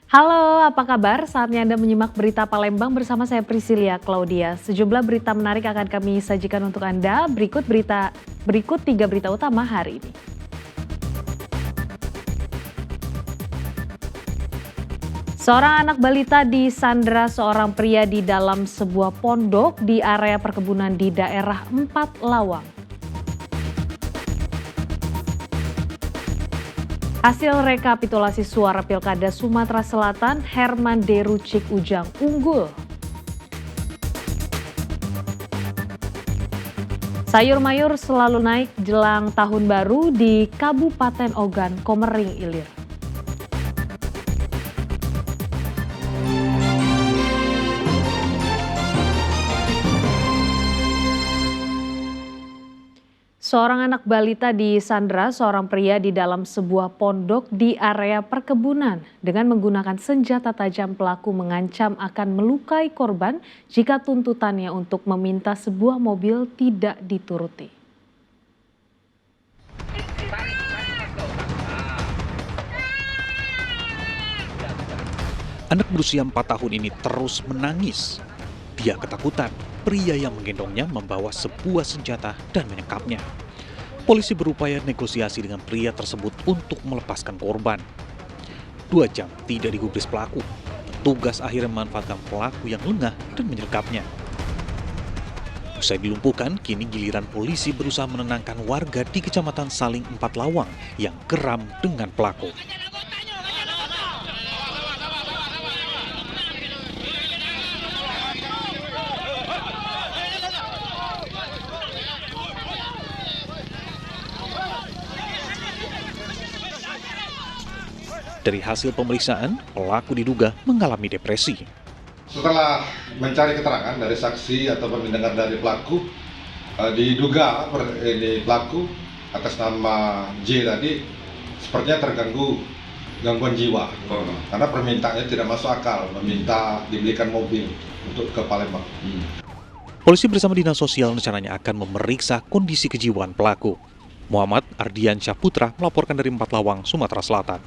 Halo, apa kabar? Saatnya Anda menyimak berita Palembang bersama saya Priscilia Claudia. Sejumlah berita menarik akan kami sajikan untuk Anda. Berikut 3 berita utama hari ini. Seorang anak balita disandra seorang pria di dalam sebuah pondok di area perkebunan di daerah Empat Lawang. Hasil rekapitulasi suara Pilkada Sumatera Selatan, Herman Deru Cik Ujang unggul. Sayur mayur selalu naik jelang tahun baru di Kabupaten Ogan, Komering Ilir. Seorang anak balita disandra seorang pria di dalam sebuah pondok di area perkebunan. Dengan menggunakan senjata tajam, pelaku mengancam akan melukai korban jika tuntutannya untuk meminta sebuah mobil tidak dituruti. Anak berusia 4 tahun ini terus menangis. Dia ketakutan. Pria yang menggendongnya membawa sebuah senjata dan menyekapnya. Polisi berupaya negosiasi dengan pria tersebut untuk melepaskan korban. 2 jam tidak digubris pelaku. Petugas akhirnya memanfaatkan pelaku yang lengah dan menyekapnya. Usai dilumpuhkan, kini giliran polisi berusaha menenangkan warga di Kecamatan Saling Empat Lawang yang geram dengan pelaku. Dari hasil pemeriksaan, pelaku diduga mengalami depresi. Setelah mencari keterangan dari saksi atau mendengar dari pelaku, diduga pelaku atas nama J tadi sepertinya terganggu gangguan jiwa. Karena permintaannya tidak masuk akal, meminta dibelikan mobil untuk ke Palembang. Polisi bersama Dinas Sosial rencananya akan memeriksa kondisi kejiwaan pelaku. Muhammad Ardiansyah Putra melaporkan dari Empat Lawang, Sumatera Selatan.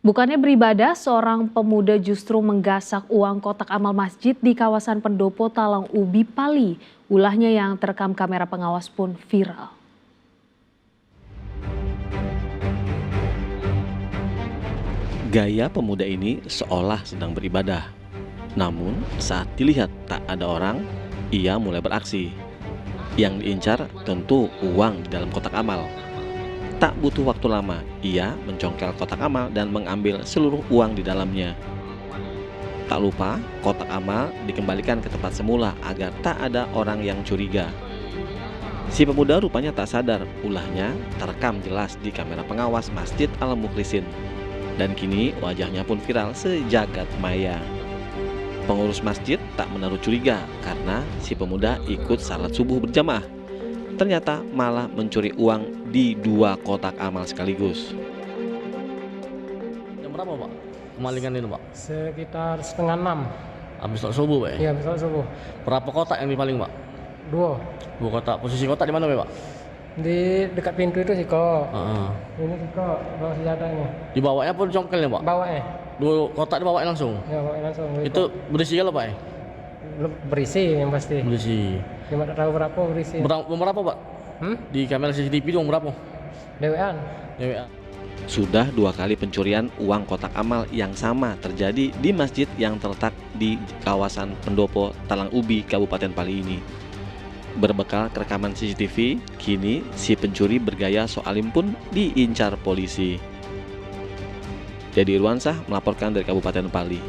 Bukannya beribadah, seorang pemuda justru menggasak uang kotak amal masjid di kawasan Pendopo Talang Ubi, Pali. Ulahnya yang terekam kamera pengawas pun viral. Gaya pemuda ini seolah sedang beribadah. Namun saat dilihat tak ada orang, ia mulai beraksi. Yang diincar tentu uang di dalam kotak amal. Tak butuh waktu lama, ia mencongkel kotak amal dan mengambil seluruh uang di dalamnya. Tak lupa, kotak amal dikembalikan ke tempat semula agar tak ada orang yang curiga. Si pemuda rupanya tak sadar, ulahnya terekam jelas di kamera pengawas Masjid Al-Mukhlisin. Dan kini wajahnya pun viral sejagat maya. Pengurus masjid tak menaruh curiga karena si pemuda ikut salat subuh berjamaah. Ternyata malah mencuri uang di 2 kotak amal sekaligus. Jam berapa, Pak? Kemalingan itu, Pak? Sekitar 5:30. Habis sholat subuh, Pak? Iya, habis subuh. Berapa kotak yang dipaling, Pak? 2. 2 kotak. Posisi kotak di mana, Pak? Di dekat pintu itu sih kok. Heeh. Ini sih kok bawa senjatanya. Dibawanya pun congkelnya, Pak? Bawa 2 kotak dibawain langsung? Ya bawa langsung. Itu berisi kalau, Pak? Berisi yang pasti. Berisi. Cuma tak tahu berapa berisi. Berapa, Pak? Di kamera CCTV itu berapa? Dewean. DWA. Sudah 2 kali pencurian uang kotak amal yang sama terjadi di masjid yang terletak di kawasan Pendopo Talang Ubi, Kabupaten Pali ini. Berbekal rekaman CCTV, kini si pencuri bergaya soalim pun diincar polisi. Jadi Irwansah melaporkan dari Kabupaten Pali.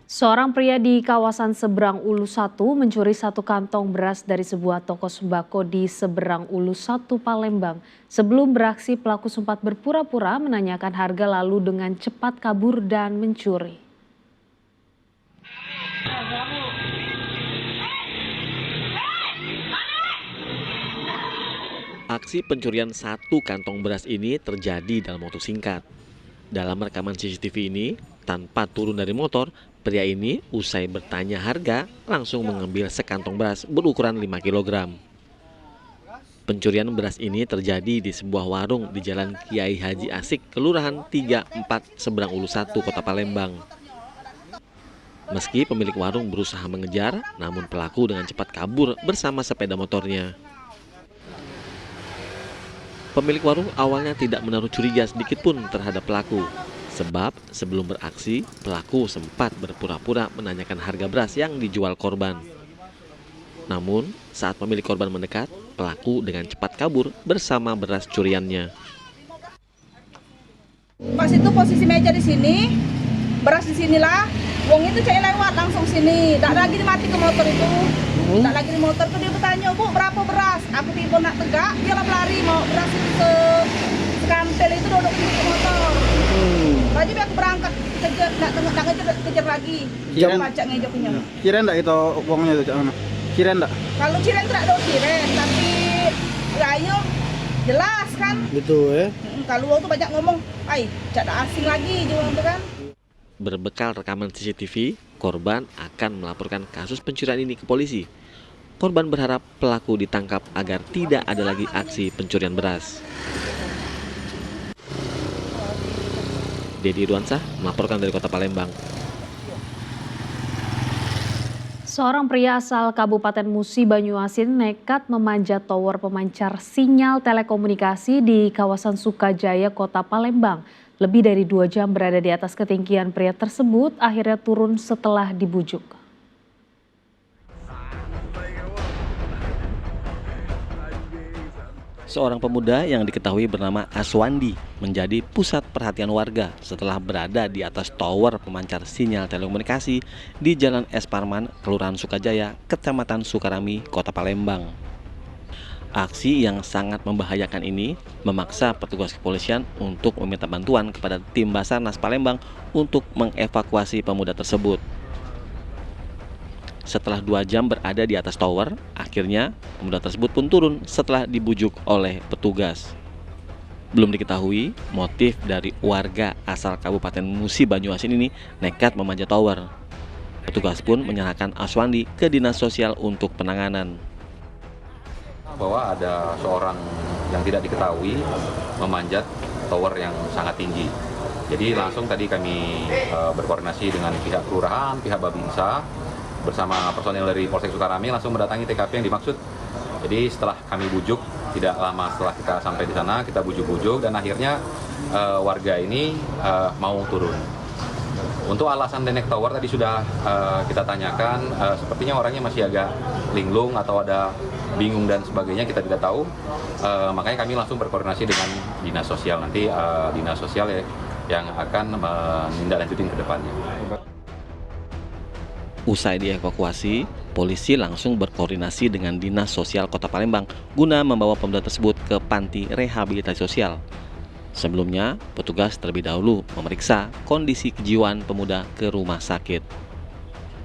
Seorang pria di kawasan Seberang Ulu 1 mencuri 1 kantong beras dari sebuah toko sembako di Seberang Ulu 1 Palembang. Sebelum beraksi, pelaku sempat berpura-pura menanyakan harga lalu dengan cepat kabur dan mencuri. Aksi pencurian 1 kantong beras ini terjadi dalam waktu singkat. Dalam rekaman CCTV ini, tanpa turun dari motor, pria ini usai bertanya harga langsung mengambil sekantong beras berukuran 5 kg. Pencurian beras ini terjadi di sebuah warung di Jalan Kiai Haji Asik, Kelurahan 34 Seberang Ulu 1, Kota Palembang. Meski pemilik warung berusaha mengejar, namun pelaku dengan cepat kabur bersama sepeda motornya. Pemilik warung awalnya tidak menaruh curiga sedikit pun terhadap pelaku. Sebab sebelum beraksi, pelaku sempat berpura-pura menanyakan harga beras yang dijual korban. Namun, saat pemilik korban mendekat, pelaku dengan cepat kabur bersama beras curiannya. Pas itu posisi meja di sini, beras di sinilah, wong itu saya lewat langsung sini, tak lagi mati ke motor itu, tak lagi di motor tuh dia bertanya, Bu berapa beras? Aku tiba nak tegak, dia lah pelari mau beras itu ke kantel itu duduk di motor. Lagi aku berangkat kejar, nak kejar lagi, pajak ngejoknya. Kira enggak itu uangnya itu cak mana? Kira enggak? Kalau ciren tidak ada ciren, tapi ayo jelas kan. Gitu ya. Kalau uang tuh banyak ngomong, ay, cak ada asing lagi jual itu kan. Berbekal rekaman CCTV, korban akan melaporkan kasus pencurian ini ke polisi. Korban berharap pelaku ditangkap agar tidak ada lagi aksi pencurian beras. Dedi Irwansah melaporkan dari Kota Palembang. Seorang pria asal Kabupaten Musi Banyuasin nekat memanjat tower pemancar sinyal telekomunikasi di kawasan Sukajaya, Kota Palembang. Lebih dari 2 jam berada di atas ketinggian, pria tersebut akhirnya turun setelah dibujuk. Seorang pemuda yang diketahui bernama Aswandi menjadi pusat perhatian warga setelah berada di atas tower pemancar sinyal telekomunikasi di Jalan Es Parman, Kelurahan Sukajaya, Kecamatan Sukarami, Kota Palembang. Aksi yang sangat membahayakan ini memaksa petugas kepolisian untuk meminta bantuan kepada tim Basarnas Palembang untuk mengevakuasi pemuda tersebut. Setelah 2 jam berada di atas tower, akhirnya pemuda tersebut pun turun setelah dibujuk oleh petugas. Belum diketahui motif dari warga asal Kabupaten Musi Banyuasin ini nekat memanjat tower. Petugas pun menyerahkan Aswandi ke Dinas Sosial untuk penanganan. Bahwa ada seorang yang tidak diketahui memanjat tower yang sangat tinggi. Jadi langsung tadi kami berkoordinasi dengan pihak kelurahan, pihak Babinsa, bersama personil dari Polsek Sukarami langsung mendatangi TKP yang dimaksud. Jadi setelah kami bujuk, tidak lama setelah kita sampai di sana, kita bujuk-bujuk dan akhirnya warga ini mau turun. Untuk alasan naik tower tadi sudah kita tanyakan, sepertinya orangnya masih agak linglung atau ada bingung dan sebagainya, kita tidak tahu. Makanya kami langsung berkoordinasi dengan Dinas Sosial, nanti Dinas Sosial yang akan menindaklanjuti ke depannya. Usai dievakuasi, polisi langsung berkoordinasi dengan Dinas Sosial Kota Palembang guna membawa pemuda tersebut ke panti rehabilitasi sosial. Sebelumnya, petugas terlebih dahulu memeriksa kondisi kejiwaan pemuda ke rumah sakit.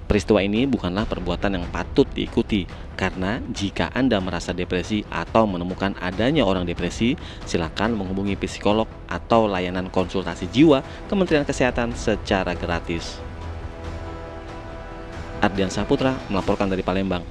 Peristiwa ini bukanlah perbuatan yang patut diikuti, karena jika Anda merasa depresi atau menemukan adanya orang depresi, silakan menghubungi psikolog atau layanan konsultasi jiwa Kementerian Kesehatan secara gratis. Ardian Saputra melaporkan dari Palembang.